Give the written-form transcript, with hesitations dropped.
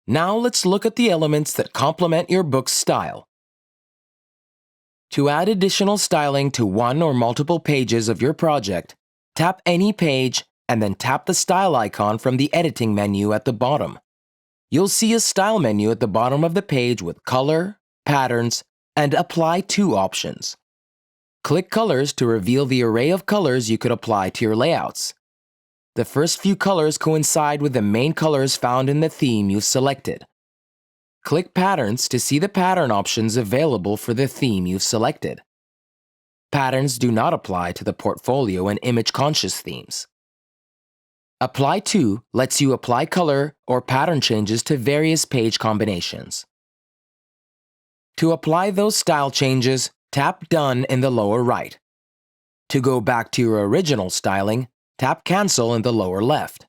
Now let's look at the elements that complement your book's style. To add additional styling to one or multiple pages of your project, tap any page and then tap the style icon from the editing menu at the bottom. You'll see a style menu at the bottom of the page with color, patterns, and apply to options. Click colors to reveal the array of colors you could apply to your layouts. The first few colors coincide with the main colors found in the theme you've selected. Click Patterns to see the pattern options available for the theme you've selected. Patterns do not apply to the portfolio and image-conscious themes. Apply To lets you apply color or pattern changes to various page combinations. To apply those style changes, tap Done in the lower right. To go back to your original styling, tap Cancel in the lower left.